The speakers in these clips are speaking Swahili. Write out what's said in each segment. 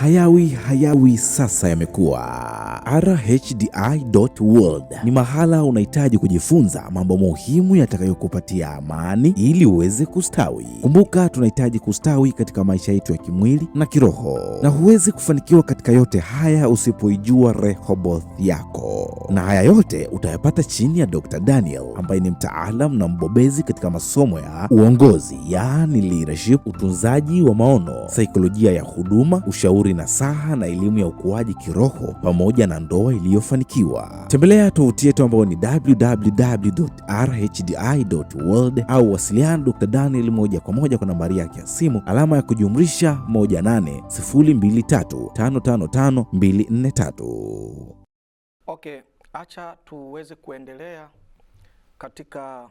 hayawi sasa yamekuwa. rhdi.world ni mahala unahitaji kujifunza mambo muhimu yatakayokupatia amani ili uweze kustawi. Kumbuka, tunahitaji kustawi katika maisha yetu ya kimwili na kiroho, na huwezi kufanikiwa katika yote haya usipoijua Rehoboth yako. Na haya yote utayapata chini ya Dr. Daniel ambaye ni mtaalamu na mbobezi katika masomo ya uongozi, yaani leadership, utunzaji wa maono, saikolojia ya huduma, ushauri nasaha na elimu ya ukuaji kiroho pamoja na ndoa iliyofanikiwa. Tembelea tovuti yetu ambayo ni www.rhdi.world au wasiliana Dr. Daniel moja kwa moja kwa nambari yake ya simu alama ya kujumlisha 1802355243. Okay, acha tuweze kuendelea katika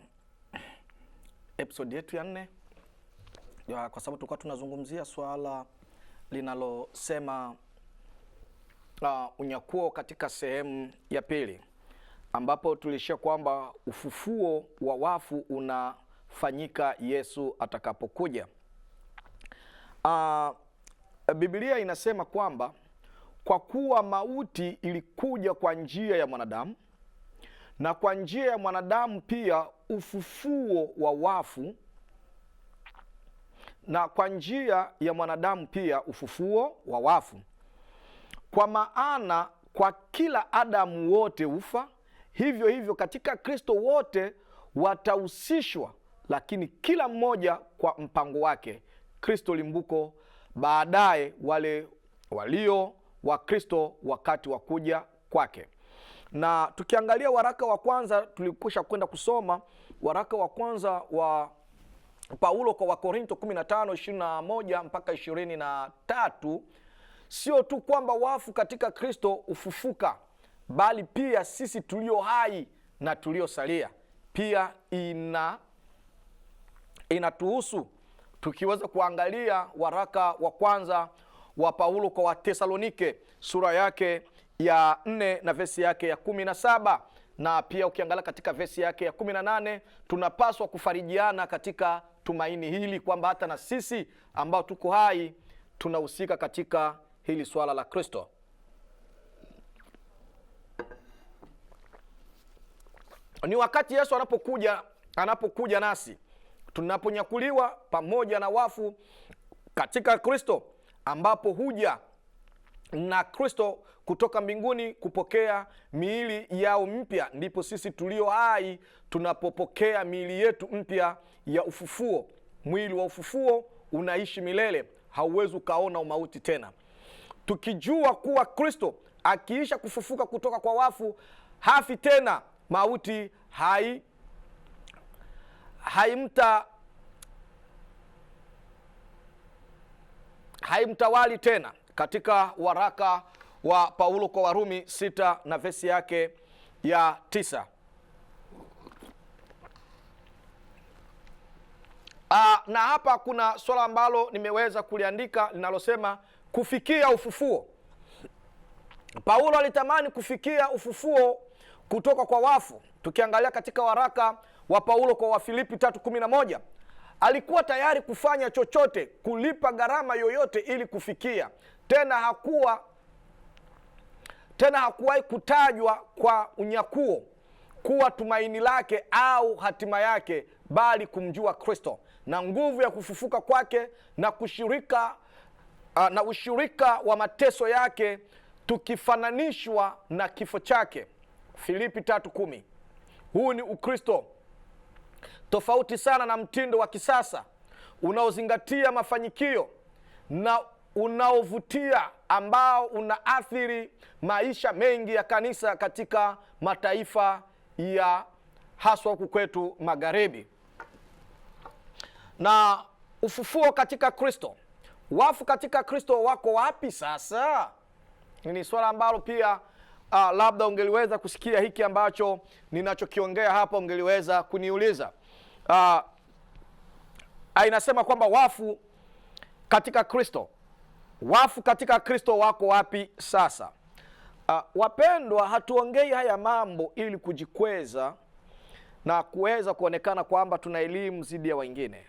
episode yetu ya 4 kwa sababu tulikuwa tunazungumzia swala linalosema unyakuo katika sehemu ya pili, ambapo tulishia kwamba ufufuo wa wafu unafanyika Yesu atakapokuja. Biblia inasema kwamba kwa kuwa mauti ilikuja kwa njia ya mwanadamu, na kwa njia ya mwanadamu pia ufufuo wa wafu, na kwa njia ya mwanadamu pia ufufuo wa wafu. Kwa maana kwa kila Adamu wote ufa, hivyo hivyo katika Kristo wote watahusishwa, lakini kila mmoja kwa mpango wake. Kristo limbuko, baadaye wale walio wa Kristo wakati wa kuja kwake. Na tukiangalia waraka wa kwanza, tulikusha kwenda kusoma waraka wa kwanza wa Paulo kwa Wakorintho 15:21 mpaka 23. Sio tu kwamba wafu katika Kristo ufufuka, bali pia sisi tulio hai na tuliosalia pia inatuhusu. Tukiweza kuangalia waraka wa kwanza wa Paulo kwa Watesalonike sura yake ya 4 na vesi yake ya 17, na pia ukiangalia katika vesi yake ya 18, tunapaswa kufarijiana katika tumaini hili kwamba hata na sisi ambao tuko hai tunahusika katika hili swala la Kristo. Ni wakati Yesu anapokuja nasi tunaponyakuliwa pamoja na wafu katika Kristo, ambapo huja na Kristo kutoka mbinguni kupokea miili yao mpya, ndipo sisi tulio hai tunapopokea miili yetu mpya ya ufufuo. Mwili wa ufufuo unaishi milele, hauwezi ukaona umauti tena, tukijua kuwa Kristo akiisha kufufuka kutoka kwa wafu hafi tena. Mauti haimtawali tena, katika waraka wa Paulo kwa Warumi 6 na vesi yake ya 9. Na hapa kuna swala ambalo nimeweza kuliandika linalosema kufikia ufufuo. Paulo alitamani kufikia ufufuo kutoka kwa wafu. Tukiangalia katika waraka wa Paulo kwa Wafilipi 3:11, alikuwa tayari kufanya chochote, kulipa gharama yoyote ili kufikia. Tena hakuwahi kutajwa kwa unyakuo kuwa tumaini lake au hatima yake, bali kumjua Kristo na nguvu ya kufufuka kwake na ushirika wa mateso yake, tukifananishwa na kifo chake. Filipi 3:10. Huu ni Ukristo tofauti sana na mtindo wa kisasa unaozingatia mafanikio na unaovutia, ambao unaathiri maisha mengi ya kanisa katika mataifa ya haswa huku kwetu magharibi. Na ufufuo katika Kristo, wafu katika Kristo wako wapi sasa? Ni swala ambalo pia labda ungeliweza kusikia hiki ambacho ninachokiongea hapa, ungeliweza kuniuliza. Inasema kwamba wafu katika Kristo wako wapi sasa? Wapendwa, hatuongei haya mambo ili kujikweza na kuweza kuonekana kwamba tuna elimu zidi ya wengine.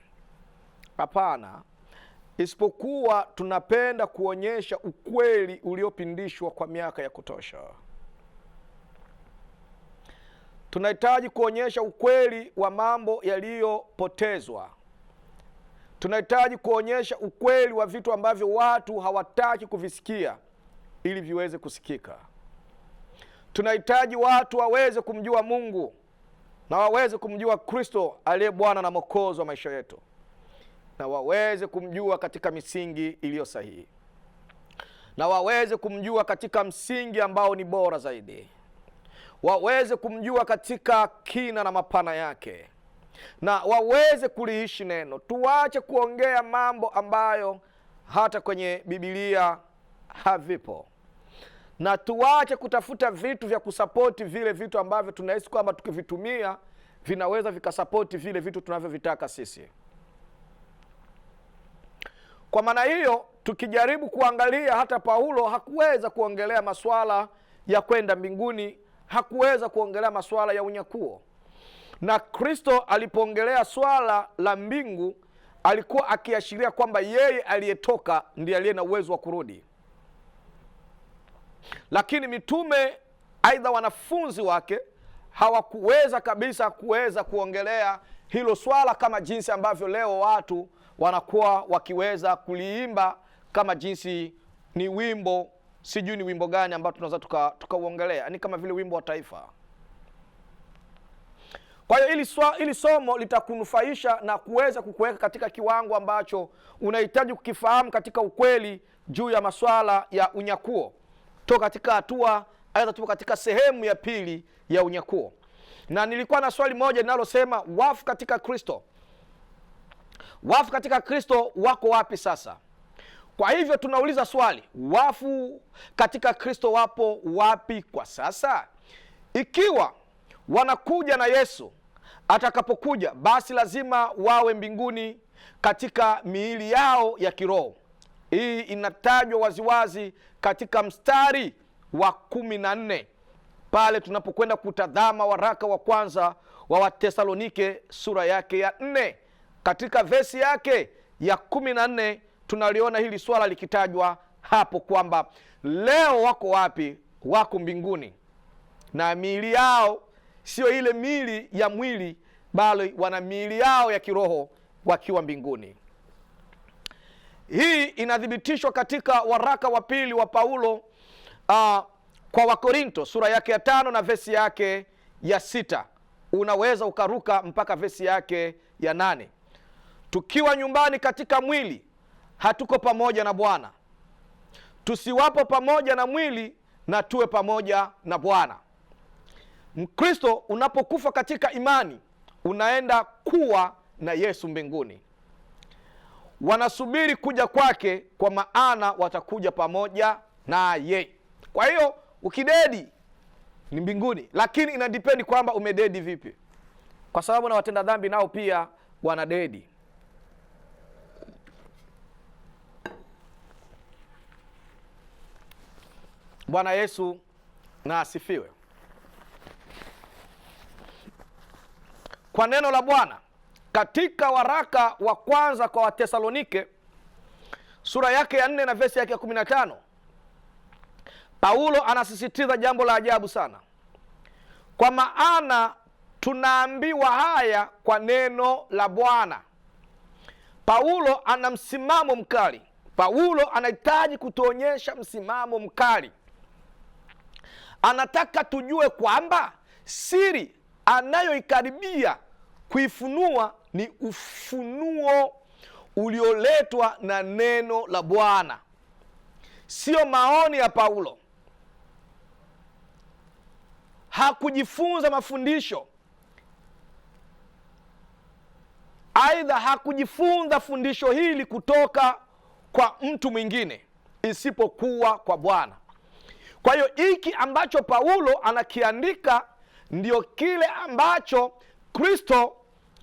Hapana. isipokuwa tunapenda kuonyesha ukweli uliopindishwa kwa miaka ya kutosha. Tunahitaji kuonyesha ukweli wa mambo yaliyopotezwa. Tunahitaji kuonyesha ukweli wa vitu ambavyo watu hawataki kuvisikia ili viweze kusikika. Tunahitaji watu waweze kumjua Mungu na waweze kumjua Kristo aliye Bwana na Mwokozi wa maisha yetu, na waweze kumjua katika misingi iliyo sahihi, na waweze kumjua katika msingi ambao ni bora zaidi, waweze kumjua katika kina na mapana yake, na waweze kuliishi neno. Tuache kuongea mambo ambayo hata kwenye Biblia havipo, na tuache kutafuta vitu vya kusapoti vile vitu ambavyo tunahisi kwamba tukivitumia vinaweza vikasapoti vile vitu tunavyovitaka sisi. Kwa maana hiyo, tukijaribu kuangalia, hata Paulo hakuweza kuongelea masuala ya kwenda mbinguni, hakuweza kuongelea masuala ya unyakuo. Na Kristo alipoongelea swala la mbingu, alikuwa akiashiria kwamba yeye aliyetoka ndiye aliye na uwezo wa kurudi. Lakini mitume, aidha wanafunzi wake, hawakuweza kabisa kuongelea hilo swala kama jinsi ambavyo leo watu wanakuwa wakiweza kuliimba, kama jinsi ni wimbo, sijui ni wimbo gani ambao tunaweza tukauongelea, ni kama vile wimbo wa taifa. Kwa hiyo ili somo litakunufaisha na kuweza kukuweka katika kiwango ambacho unahitaji kukifahamu katika ukweli juu ya masuala ya unyakuo. Toka katika hatua, aidha tupo katika sehemu ya pili ya unyakuo. Na nilikuwa na swali moja linalosema wafu katika Kristo. Wafu katika Kristo wako wapi sasa? Kwa hivyo tunauliza swali, wafu katika Kristo wapo wapi kwa sasa? Ikiwa wanakuja na Yesu atakapokuja, basi lazima wawe mbinguni katika miili yao ya kiroho. Hii inatajwa waziwazi katika mstari wa 14 pale tunapokwenda kutazama waraka wa kwanza wa Watesalonike sura yake ya 4. Katika vesi yake ya 14 tunaliona hili swala likitajwa hapo kwamba leo wako wapi? Wako mbinguni, na miili yao sio ile miili ya mwili, bali wana miili yao ya kiroho wakiwa mbinguni. Hii inathibitishwa katika waraka wa pili wa Paulo kwa Wakorinto sura yake ya 5 na vesi yake ya 6. Unaweza ukaruka mpaka vesi yake ya 8. Tukiwa nyumbani katika mwili, hatuko pamoja na Bwana. Tusiwapo pamoja na mwili, na tuwe pamoja na Bwana. Mkristo unapokufa katika imani, unaenda kuwa na Yesu mbinguni. Wanasubiri kuja kwake, kwa maana watakuja pamoja naye. Kwa hiyo ukidedi ni mbinguni, lakini inadipendi kwamba umededi vipi, kwa sababu na watenda dhambi nao pia wanadedi. Bwana Yesu na asifiwe. Kwa neno la Bwana katika waraka wa kwanza kwa Watesalonike sura yake ya 4 na vesi yake ya 15, Paulo anasisitiza jambo la ajabu sana. Kwa maana tunaambiwa haya kwa neno la Bwana. Paulo ana msimamo mkali. Paulo anahitaji kutuonyesha msimamo mkali. Anataka tujue kwamba siri anayoikaribia kuifunua ni ufunuo ulioletwa na neno la Bwana, sio maoni ya Paulo. Hakujifunza mafundisho, aidha hakujifunza fundisho hili kutoka kwa mtu mwingine isipokuwa kwa Bwana. Kwa hiyo hiki ambacho Paulo anakiandika ndio kile ambacho Kristo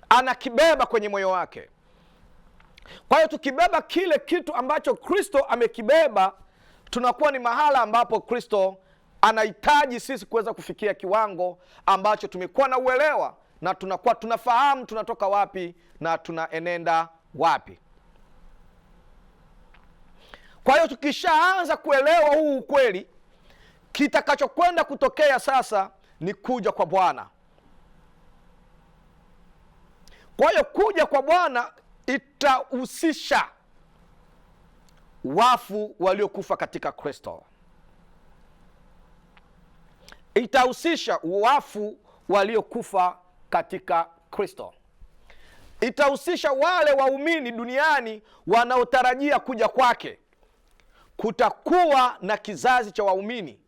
anakibeba kwenye moyo wake. Kwa hiyo tukibeba kile kitu ambacho Kristo amekibeba, tunakuwa ni mahala ambapo Kristo anahitaji sisi kuweza kufikia kiwango ambacho tumekuwa na uelewa, na tunakuwa tunafahamu tunatoka wapi na tunaenenda wapi. Kwa hiyo tukishaanza kuelewa huu ukweli, kitakachokwenda kutokea sasa ni kuja kwa Bwana. Kwa hiyo kuja kwa Bwana itahusisha wafu waliokufa katika Kristo. Itahusisha wafu waliokufa katika Kristo. Itahusisha wale waumini duniani wanaotarajia kuja kwake. Kutakuwa na kizazi cha waumini,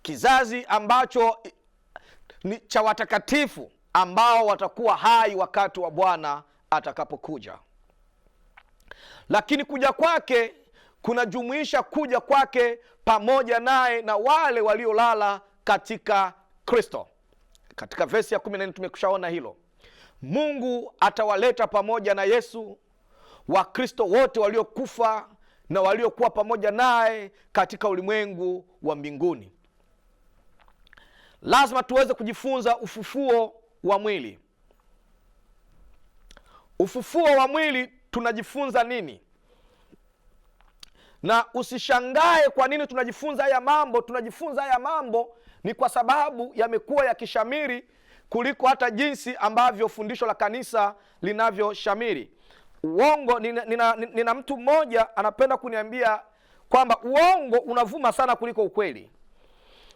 kizazi ambacho ni cha watakatifu ambao watakuwa hai wakati wa Bwana atakapokuja. Lakini kuja kwake kunajumuisha kuja kwake pamoja naye na wale waliolala katika Kristo. Katika verse ya 14 tumekushaona hilo. Mungu atawaleta pamoja na Yesu Wakristo wote waliokufa na waliokuwa pamoja naye katika ulimwengu wa mbinguni. Lazima tuweze kujifunza ufufuo wa mwili. Ufufuo wa mwili tunajifunza nini? Na usishangae kwa nini tunajifunza haya mambo. Tunajifunza haya mambo ni kwa sababu yamekuwa yakishamiri kuliko hata jinsi ambavyo fundisho la kanisa linavyoshamiri. Uongo, nina mtu mmoja anapenda kuniambia kwamba uongo unavuma sana kuliko ukweli.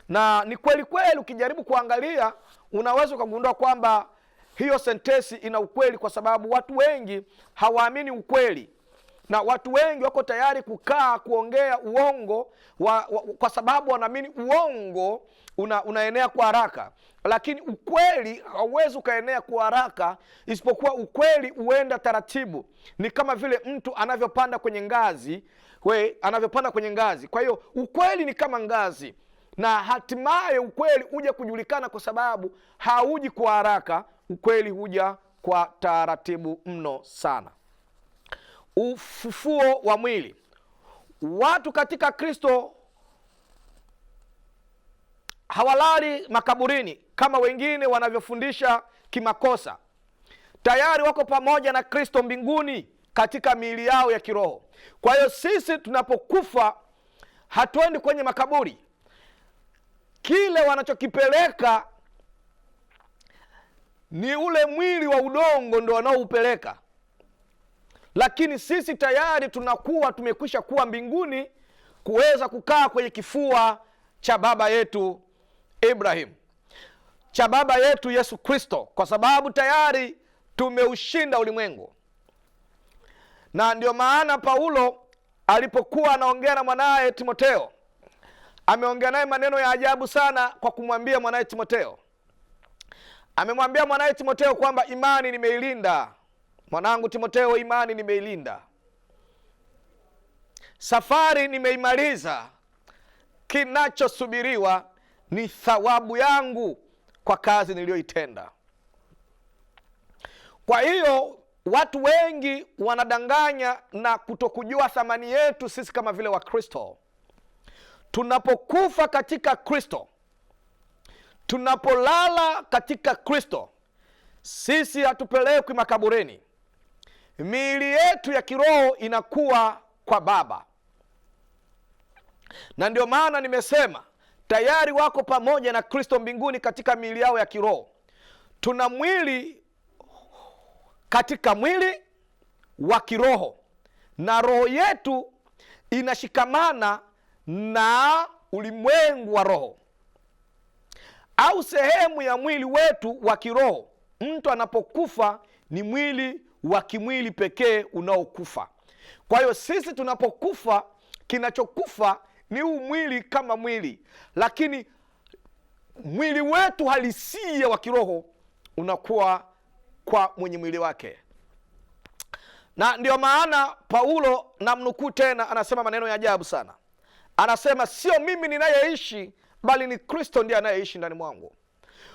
Na ni kweli kweli, ukijaribu kuangalia unaweza kugundua kwamba hiyo sentensi ina ukweli, kwa sababu watu wengi hawaamini ukweli. Na watu wengi wako tayari kukaa kuongea uongo kwa sababu wanaamini uongo unaenea kwa haraka. Lakini ukweli hauwezi ukaenea kwa haraka, isipokuwa ukweli uenda taratibu. Ni kama vile mtu anavyopanda kwenye ngazi, anavyopanda kwenye ngazi. Kwa hiyo ukweli ni kama ngazi, na hatimaye ukweli huja kujulikana kwa sababu hauji kwa haraka. Ukweli huja kwa taratibu mno sana. Ufufuo wa mwili. Watu katika Kristo hawalali makaburini kama wengine wanavyofundisha kimakosa. Tayari wako pamoja na Kristo mbinguni katika miili yao ya kiroho. Kwa hiyo sisi tunapokufa hatuendi kwenye makaburi. Kile wanachokipeleka ni ule mwili wa udongo, ndio wanaoupeleka. Lakini sisi tayari tunakuwa tumekwisha kuwa mbinguni, kuweza kukaa kwenye kifua cha baba yetu Ibrahim, cha baba yetu Yesu Kristo, kwa sababu tayari tumeushinda ulimwengu. Na ndio maana Paulo alipokuwa anaongea na mwanaye Timotheo, ameongea naye maneno ya ajabu sana kwa kumwambia mwanaye Timotheo. Amemwambia mwanaye Timotheo kwamba imani nimeilinda. Mwanangu Timotheo, imani nimeilinda. Safari nimeimaliza. Kinachosubiriwa ni thawabu yangu kwa kazi niliyoitenda. Kwa hiyo watu wengi wanadanganya na kutokujua thamani yetu sisi kama vile Wakristo. Tunapokufa katika Kristo, tunapolala katika Kristo, sisi hatupelekwi makaburini. Miili yetu ya kiroho inakuwa kwa Baba. Na ndio maana nimesema tayari wako pamoja na Kristo mbinguni katika miili yao ya kiroho. Tuna mwili katika mwili wa kiroho, na roho yetu inashikamana na ulimwengu wa roho, au sehemu ya mwili wetu wa kiroho. Mtu anapokufa ni mwili wa kimwili pekee unaokufa. Kwa hiyo sisi tunapokufa, kinachokufa ni huu mwili kama mwili, lakini mwili wetu halisia wa kiroho unakuwa kwa mwenye mwili wake. Na ndio maana Paulo, namnukuu tena, anasema maneno ya ajabu sana. Anasema sio mimi ninayeishi, bali ni Kristo ndiye anayeishi ndani mwangu.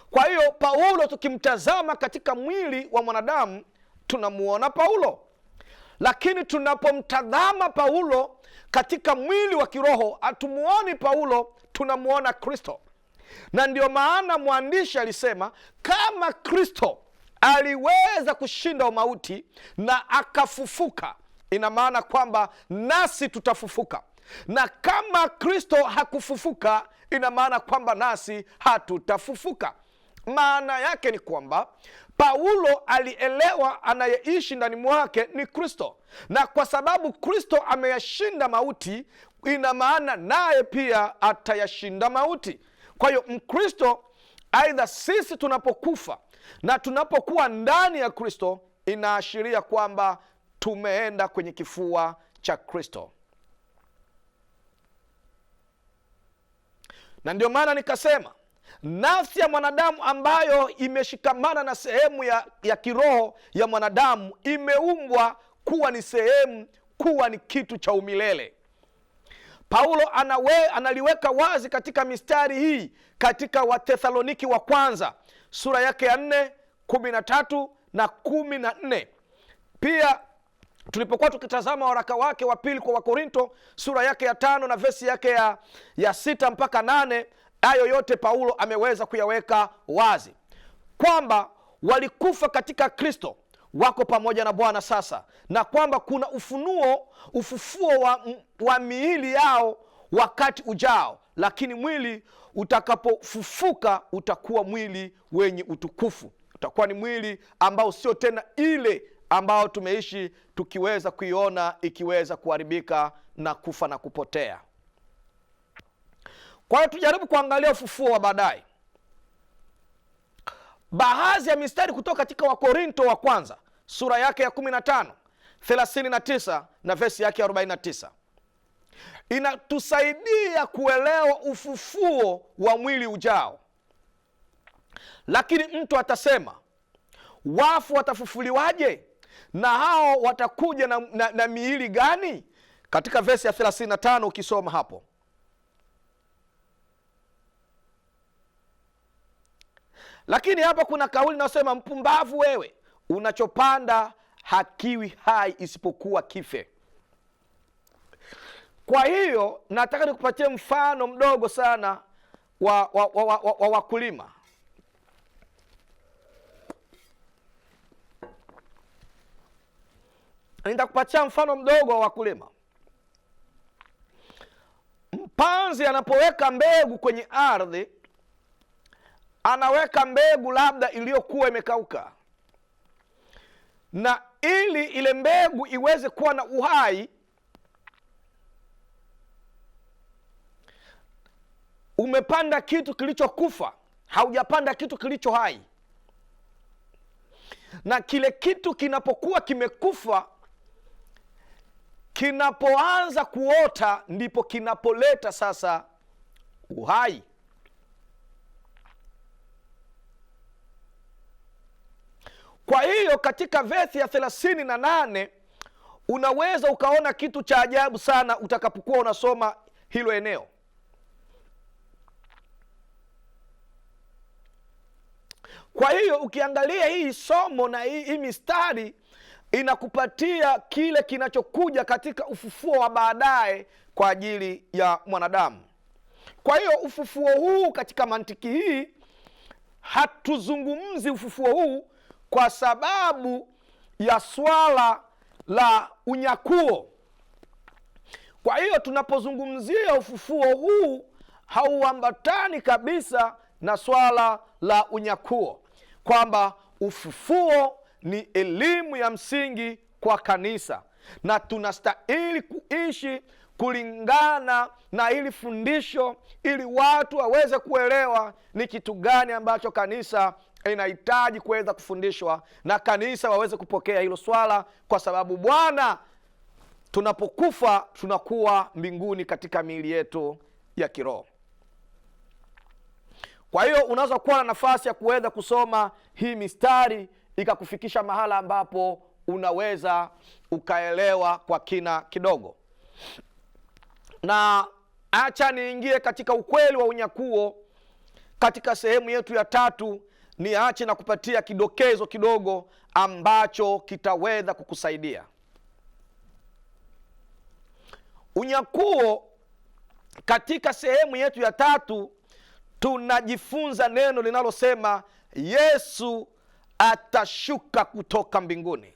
Kwa hiyo Paulo, tukimtazama katika mwili wa mwanadamu tunamuona Paulo, lakini tunapomtazama Paulo katika mwili wa kiroho hatumuoni Paulo, tunamuona Kristo. Na ndio maana mwandishi alisema kama Kristo aliweza kushinda mauti na akafufuka, ina maana kwamba nasi tutafufuka, na kama Kristo hakufufuka, ina maana kwamba nasi hatutafufuka. Maana yake ni kwamba Paulo alielewa anayeishi ndani mwake ni Kristo, na kwa sababu Kristo ameyashinda mauti, ina maana naye pia atayashinda mauti. Kwa hiyo Mkristo, aidha sisi tunapokufa na tunapokuwa ndani ya Kristo, inaashiria kwamba tumeenda kwenye kifua cha Kristo. Na ndio maana nikasema nafsi ya mwanadamu ambayo imeshikamana na sehemu ya kiroho ya mwanadamu imeumbwa kuwa ni sehemu, kuwa ni kitu cha umilele. Paulo analiweka wazi katika mistari hii katika Wathesaloniki wa kwanza sura yake ya 4:13 na 14. Pia tulipokuwa tukitazama waraka wake wa pili kwa Wakorinto sura yake ya 5 na vesi yake ya 6 mpaka 8, hayo yote Paulo ameweza kuyaweka wazi kwamba walikufa katika Kristo, wako pamoja na Bwana sasa, na kwamba kuna ufufuo wa miili yao wakati ujao, lakini mwili utakapofufuka utakuwa mwili wenye utukufu. Utakuwa ni mwili ambao sio tena ile ambao tumeishi tukiweza kuiona ikiweza kuharibika na kufa na kupotea. Kwa hiyo tujaribu kuangalia ufufuo wa baadaye. Baadhi ya mistari kutoka katika Wakorinto wa kwanza sura yake ya 15, 39 na vesi yake ya 49 inatusaidia kuelewa ufufuo wa mwili ujao. Lakini mtu atasema, wafu watafufuliwaje? Na hao watakuja na miili gani? Katika vesi ya 35 ukisoma hapo, lakini hapa kuna kauli inayosema, mpumbavu wewe, unachopanda hakiwi hai isipokuwa kife. Kwa hiyo nataka nikupatie mfano mdogo sana wa wakulima. Nitakupatia mfano mdogo wa wakulima. Mpanzi anapoweka mbegu kwenye ardhi, anaweka mbegu labda iliyokuwa imekauka, na ili ile mbegu iweze kuwa na uhai, umepanda kitu kilichokufa, haujapanda kitu kilicho hai. Na kile kitu kinapokuwa kimekufa, kinapoanza kuota, ndipo kinapoleta sasa uhai. Kwa hiyo katika vesi ya 38 unaweza ukaona kitu cha ajabu sana utakapokuwa unasoma hilo eneo. Kwa hiyo ukiangalia hii somo na hii mistari inakupatia kile kinachokuja katika ufufuo wa baadaye kwa ajili ya mwanadamu. Kwa hiyo ufufuo huu, katika mantiki hii, hatuzungumzi ufufuo huu kwa sababu ya swala la unyakuo. Kwa hiyo tunapozungumzia ufufuo huu, hauambatani kabisa na swala la unyakuo, kwamba ufufuo ni elimu ya msingi kwa kanisa, na tunastahili kuishi kulingana na hili fundisho ili watu waweze kuelewa ni kitu gani ambacho kanisa inahitaji kuweza kufundishwa, na kanisa waweze kupokea hilo swala, kwa sababu Bwana, tunapokufa tunakuwa mbinguni katika miili yetu ya kiroho. Kwa hiyo unaweza kuwa na nafasi ya kuweza kusoma hii mistari ikakufikisha mahala ambapo unaweza ukaelewa kwa kina kidogo. Na acha niingie katika ukweli wa unyakuo katika sehemu yetu ya 3. Niache na kupatia kidokezo kidogo ambacho kitaweza kukusaidia. Unyakuo katika sehemu yetu ya 3 tunajifunza neno linalosema Yesu atashuka kutoka mbinguni.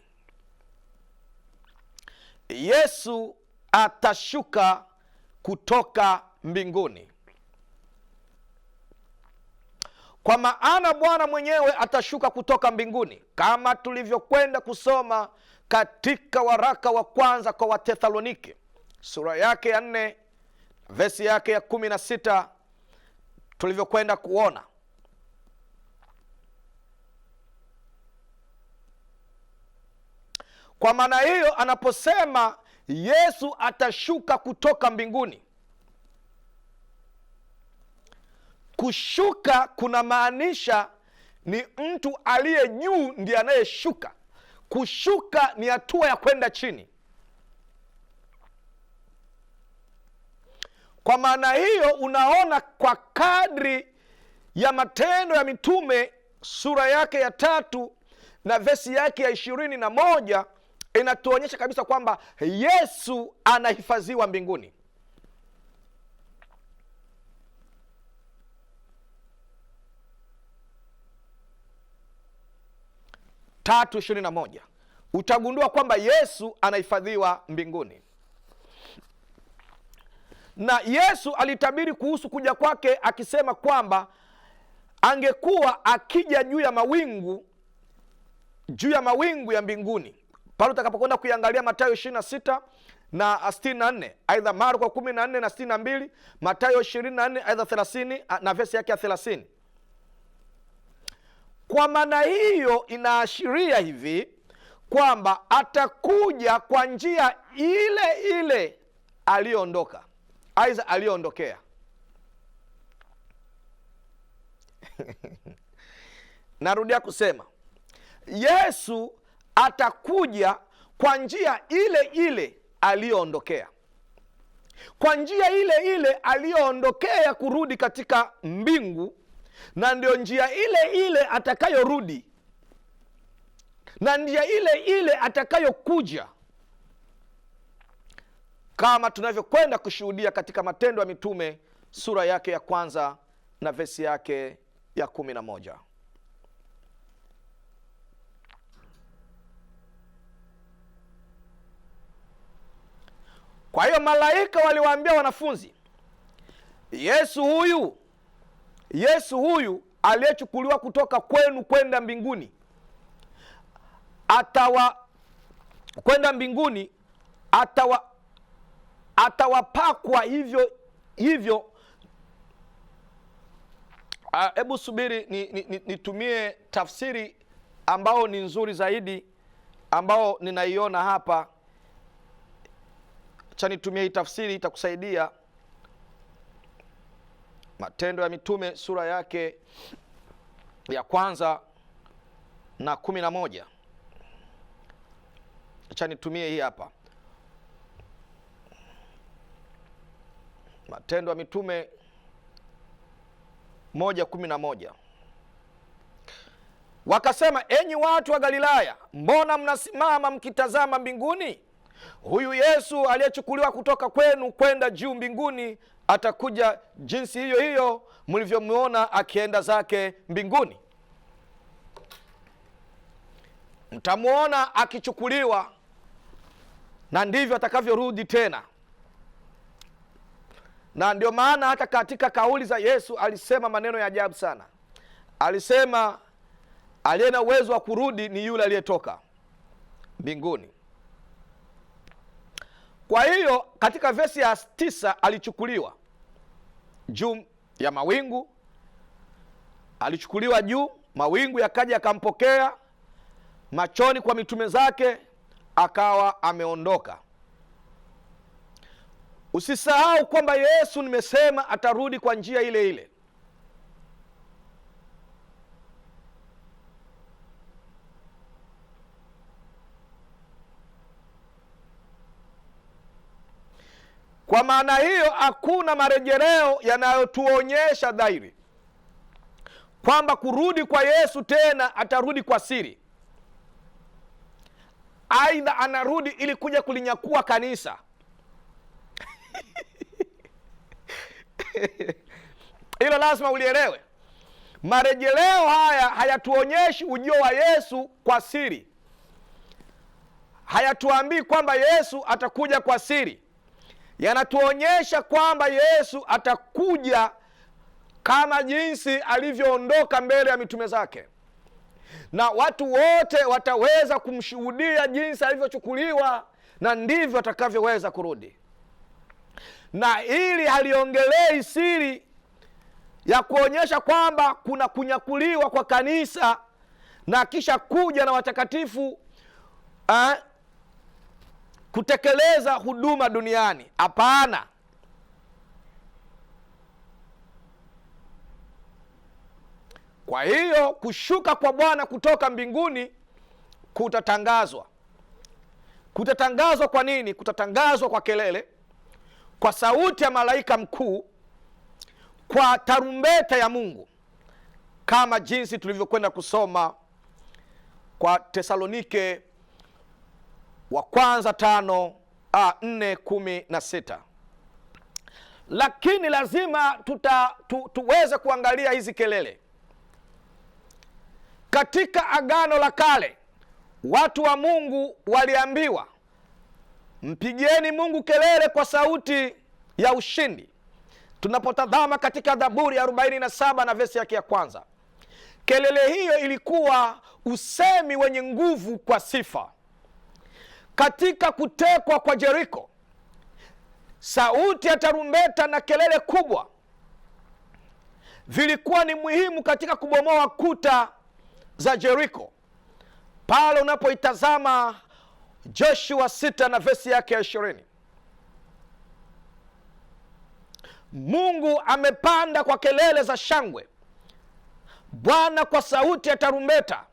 Yesu atashuka kutoka mbinguni. Kwa maana Bwana mwenyewe atashuka kutoka mbinguni, kama tulivyokwenda kusoma katika waraka wa kwanza kwa Wathesalonike sura yake ya 4 vesi yake ya 16, tulivyokwenda kuona. Kwa maana hiyo, anaposema Yesu atashuka kutoka mbinguni, kushuka kuna maanisha ni mtu aliye juu ndiye anayeshuka. Kushuka ni hatua ya kwenda chini. Kwa maana hiyo, unaona kwa kadri ya Matendo ya Mitume sura yake ya 3 na vesi yake ya 21 inatuonyesha kabisa kwamba Yesu anahifadhiwa mbinguni. Tatu 21 utagundua kwamba Yesu anahifadhiwa mbinguni. Na Yesu alitabiri kuhusu kuja kwake akisema kwamba angekuwa akija juu ya mawingu ya mbinguni. Pale utakapokwenda kuiangalia Mathayo 26 na 64, aidha Marko 14 na 62, Mathayo 24 aidha 30 na vesi yake ya 30. Kwa maana hiyo inaashiria hivi kwamba atakuja kwa njia ile ile aliyoondoka, aidha aliyoondokea. Narudia kusema, Yesu atakuja kwa njia ile ile aliyoondokea, kwa njia ile ile aliyoondokea kurudi katika mbingu, na ndio njia ile ile atakayorudi, na njia ile ile atakayokuja, kama tunavyokwenda kushuhudia katika Matendo ya Mitume sura yake ya 1 na vesi yake ya 11. Kwa hiyo malaika waliwaambia wanafunzi, Yesu huyu aliyechukuliwa kutoka kwenu kwenda mbinguni, atawapakwa hivyo. Hebu subiri nitumie tafsiri ambao ni nzuri zaidi, ambao ninaiona hapa. Acha nitumie hii tafsiri, itakusaidia. Matendo ya Mitume sura yake ya 1 na 11. Acha nitumie hii hapa. Matendo ya Mitume 1:11. Wakasema, enyi watu wa Galilaya, mbona mnasimama mkitazama mbinguni? Huyu Yesu aliyechukuliwa kutoka kwenu kwenda juu mbinguni atakuja jinsi hiyo hiyo mlivyomwona akienda zake mbinguni. Mtamwona akichukuliwa, na ndivyo atakavyorudi tena. Na ndio maana hata katika kauli za Yesu alisema maneno ya ajabu sana. Alisema aliye na uwezo wa kurudi ni yule aliyetoka mbinguni. Kwa hiyo katika vesi ya 9 alichukuliwa juu ya mawingu, alichukuliwa juu, mawingu yakaja yakampokea machoni kwa mitume zake, akawa ameondoka. Usisahau kwamba Yesu, nimesema, atarudi kwa njia ile ile. Kwa maana hiyo, hakuna marejeleo yanayotuonyesha dhahiri kwamba kurudi kwa Yesu tena atarudi kwa siri, aidha anarudi ili kuja kulinyakua kanisa. Hilo lazima ulielewe. Marejeleo haya hayatuonyeshi ujio wa Yesu kwa siri. hayatuambii kwamba Yesu atakuja kwa siri, yanatuonyesha kwamba Yesu atakuja kama jinsi alivyoondoka mbele ya mitume zake, na watu wote wataweza kumshuhudia jinsi alivyochukuliwa, na ndivyo atakavyoweza kurudi. Na hili haliongelei siri ya kuonyesha kwamba kuna kunyakuliwa kwa kanisa na kisha kuja na watakatifu kutekeleza huduma duniani. Hapana. Kwa hiyo kushuka kwa Bwana kutoka mbinguni kutatangazwa. Kutatangazwa kwa nini? Kutatangazwa kwa kelele, kwa sauti ya malaika mkuu, kwa tarumbeta ya Mungu, kama jinsi tulivyokwenda kusoma kwa Tesalonike wa kwanza 4:16. Lakini lazima tuweze kuangalia hizi kelele. Katika Agano la Kale watu wa Mungu waliambiwa, mpigieni Mungu kelele kwa sauti ya ushindi. Tunapotazama katika Zaburi 47 na vesi yake ya kwanza, kelele hiyo ilikuwa usemi wenye nguvu kwa sifa. Katika kutekwa kwa Jeriko, sauti ya tarumbeta na kelele kubwa vilikuwa ni muhimu katika kubomoa kuta za Jeriko. Pale unapoitazama Joshua 6 na vesi yake ya 20, Mungu amepanda kwa kelele za shangwe, Bwana kwa sauti ya tarumbeta.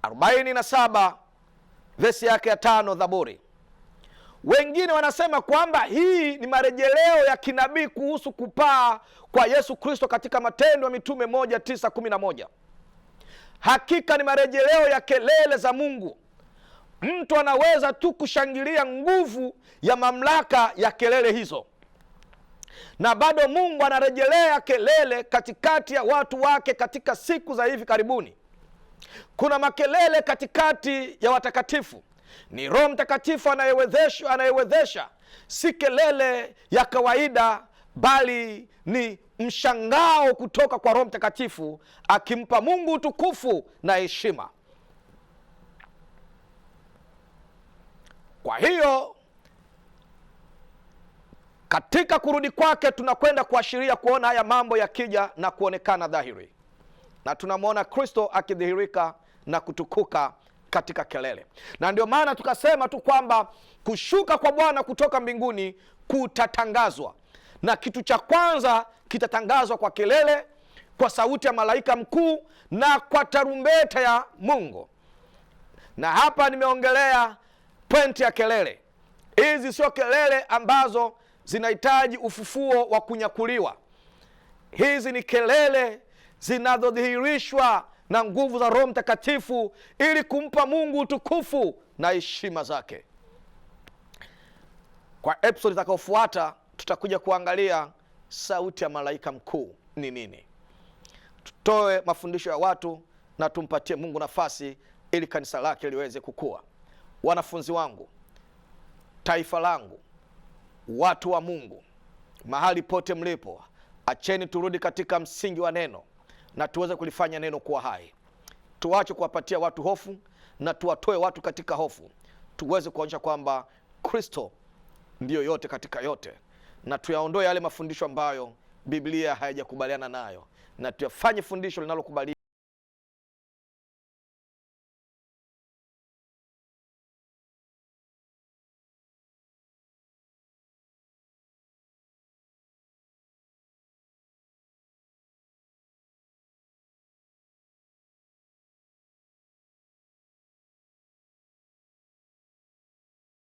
47 vesi yake ya 5 Zaburi. Wengine wanasema kwamba hii ni marejeleo ya kinabii kuhusu kupaa kwa Yesu Kristo katika Matendo ya Mitume 1:9-11. Hakika ni marejeleo ya kelele za Mungu. Mtu anaweza tu kushangilia nguvu ya mamlaka ya kelele hizo, na bado Mungu anarejelea kelele katikati ya watu wake katika siku za hivi karibuni. Kuna makelele katikati ya watakatifu. Ni Roho Mtakatifu anayewezesha, si kelele ya kawaida, bali ni mshangao kutoka kwa Roho Mtakatifu akimpa Mungu utukufu na heshima. Kwa hiyo katika kurudi kwake tunakwenda kuashiria kuona haya mambo yakija na kuonekana dhahiri, na tunamwona Kristo akidhihirika na kutukuka katika kelele. Na ndio maana tukasema tu kwamba kushuka kwa Bwana kutoka mbinguni kutatangazwa, na kitu cha kwanza kitatangazwa kwa kelele, kwa sauti ya malaika mkuu na kwa tarumbeta ya Mungu. Na hapa nimeongelea pointi ya kelele. Hizi sio kelele ambazo zinahitaji ufufuo wa kunyakuliwa. Hizi ni kelele zinazodhihirishwa na nguvu za Roho Mtakatifu ili kumpa Mungu utukufu na heshima zake. Kwa episode itakayofuata tutakuja kuangalia sauti ya malaika mkuu ni nini. Tutoe mafundisho ya watu na tumpatie Mungu nafasi ili kanisa lake liweze kukua. Wanafunzi wangu, taifa langu, watu wa Mungu, mahali pote mlipo, acheni turudi katika msingi wa neno na tuweze kulifanya neno kuwa hai. Tuache kuwapatia watu hofu na tuwatoe watu katika hofu. Tuweze kuonyesha kwamba Kristo ndiyo yote katika yote, na tuyaondoe yale mafundisho ambayo Biblia haijakubaliana nayo, na tuyafanye fundisho linalokubaliana